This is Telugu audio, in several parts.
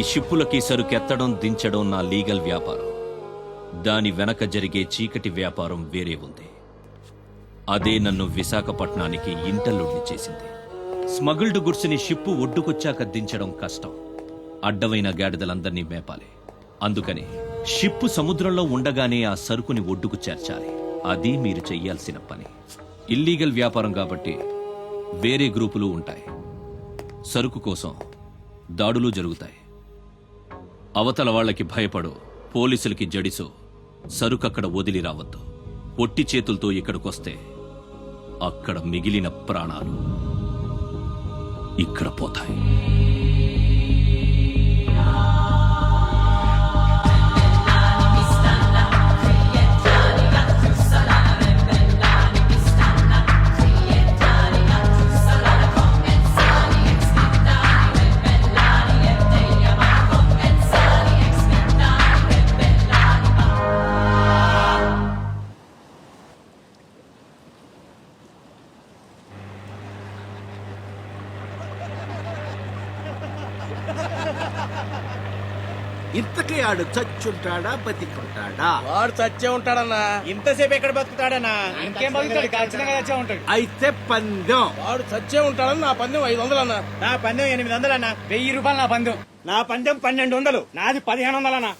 షిప్పులకి సరుకెత్తడం దించడం నా లీగల్ వ్యాపారం. దాని వెనక జరిగే చీకటి వ్యాపారం వేరే ఉంది. అదే నన్ను విశాఖపట్నానికి ఇంటల్లుడిని చేసింది. స్మగుల్డ్ గుడ్స్ని షిప్పు ఒడ్డుకొచ్చాక దించడం కష్టం. అడ్డమైన గాడిదలందర్నీ మేపాలి. అందుకని షిప్పు సముద్రంలో ఉండగానే ఆ సరుకుని ఒడ్డుకు చేర్చాలి. అది మీరు చెయ్యాల్సిన పని. ఇల్లీగల్ వ్యాపారం కాబట్టి వేరే గ్రూపులు ఉంటాయి. సరుకు కోసం దాడులు జరుగుతాయి. అవతల వాళ్ళకి భయపడు, పోలీసులకి జడిసు, సరుకక్కడ వదిలి రావద్దు. ఒట్టి చేతులతో ఇక్కడికొస్తే అక్కడ మిగిలిన ప్రాణాలు ఇక్కడ పోతాయి. ఇంతకీ ఆడు చచ్చుంటాడా బతికుంటాడా? వాడు చచ్చే ఉంటాడన్నా. ఇంతసేపు ఎక్కడ బతుకుతాడన్నా? ఇంకేం బతుకుతాడు? ఖచ్చితంగా చచ్చే ఉంటాడు. అయితే పందెం. వాడు చచ్చే ఉంటాడని నా పందెం 500 అన్నా. నా పందెం 800 అన్నా. 1000 రూపాయలు నా పందెం. నా పందెం 1200. నాది 1500 అన్నా.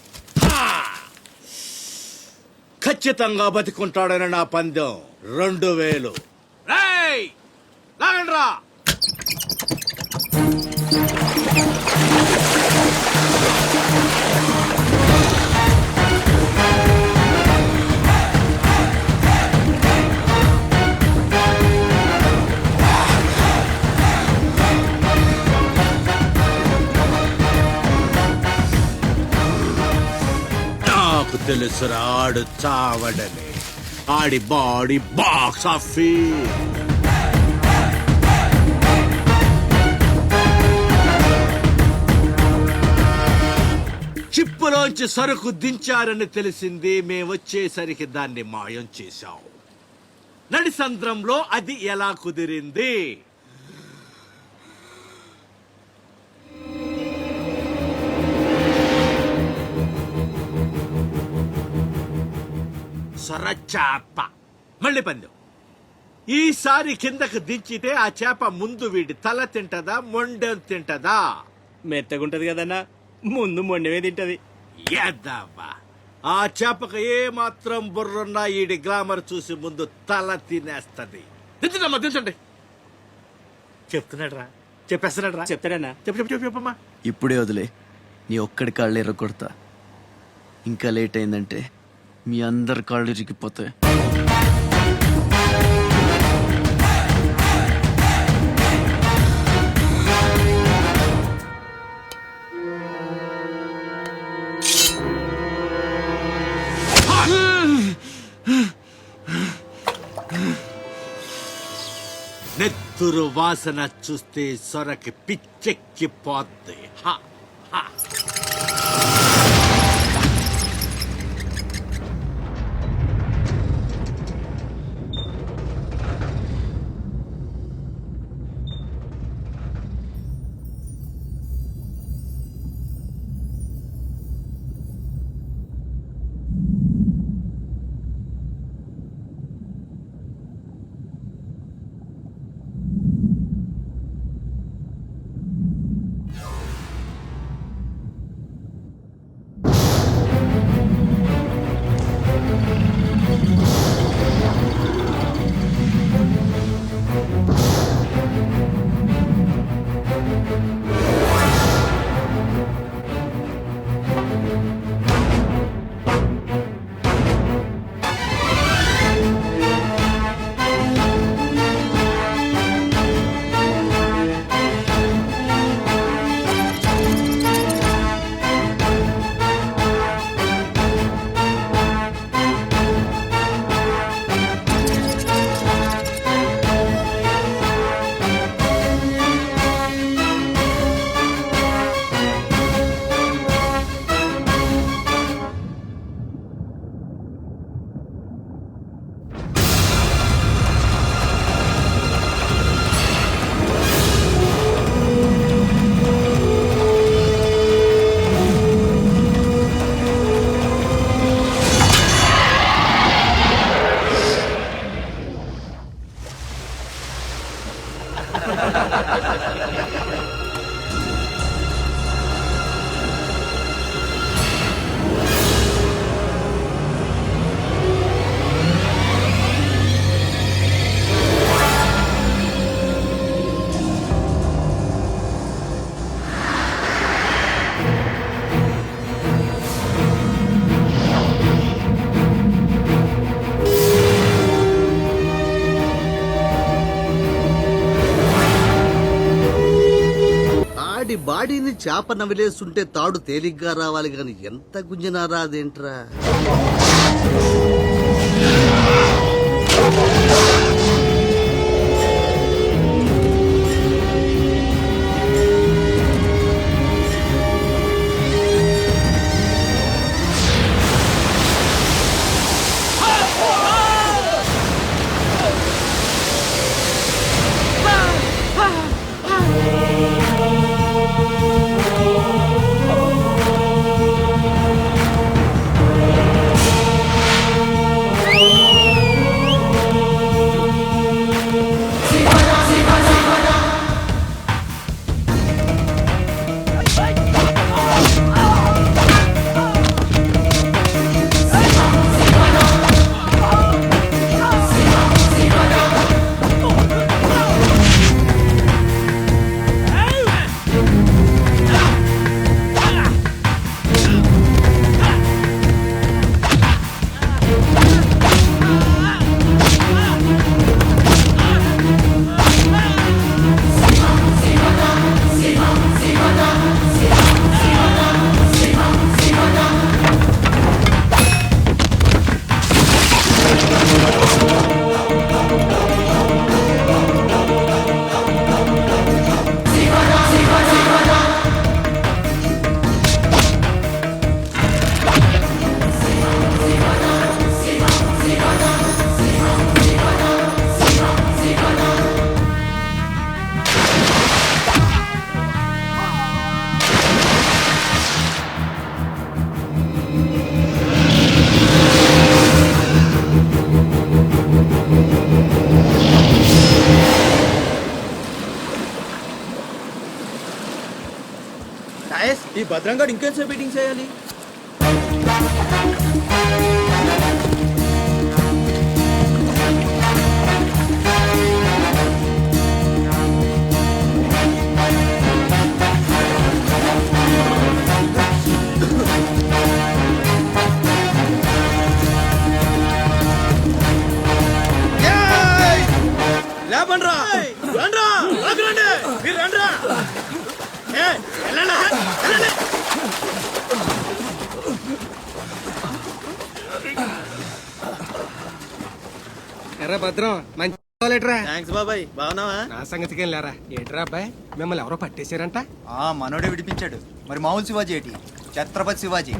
ఖచ్చితంగా బతికుంటాడని నా పందెం 2000. రేయ్ లాగండ్రా. నాకు తెలుసురా ఆడు చావడని. ఆడి బాడీ బాక్స్ ఆఫీస్. చిప్పులోంచి సరుకు దించారని తెలిసింది. మేమొచ్చేసరికి దాన్ని మాయం చేశాం. నడిసంద్రంలో అది ఎలా కుదిరింది? సొరచాప. మళ్ళీ పందెం. ఈసారి కిందకు దించితే ఆ చేప ముందు వీడి తల తింటదా మొండెం తింటదా? మెత్తగుంటది కదన్నా, ముందు మొండమే తింటది. ఏద్దావా, ఆ చేపకు ఏ మాత్రం బుర్రున్నా ఈడి గ్లామర్ చూసి ముందు తల తినేస్తది. దించడమ్మా, దించండి. చెప్తున్నాడు రా, చెప్పేస్తున్నాడు రా. చెప్తాడన్నా. చెప్పు చెప్పు చెప్పు చెప్పమ్మా. ఇప్పుడే వదిలే, నీ ఒక్కడి కాళ్ళు ఎర్రకొడతా. ఇంకా లేట్ అయిందంటే మీ అందరి కాళ్ళు ఇరిగిపోతాయి. నెత్తురు వాసన చూస్తే సొరకి పిచ్చెక్కిపోద్ది. హా హా. బాడీని చేప నవిలేస్తుంటే తాడు తేలిగ్గా రావాలి గాని ఎంత గుంజినా రాదేంట్రా? ఈ భద్రంగా ఇంకేంసేపు మీటింగ్ చేయాలి? లేపండ్రా, రండ్రా, ఆగండి, మీరు రండ్రా. ఎర్ర భద్రం మంచి థ్యాంక్స్ బాబాయ్, బాగున్నావా? నా సంగతికేం లేరా. ఏంట్రా అబ్బాయి, మిమ్మల్ని ఎవరో పట్టేశారంట? మనోడే విడిపించాడు. మరి మామూలు శివాజీ ఏంటి? ఛత్రపతి శివాజీ.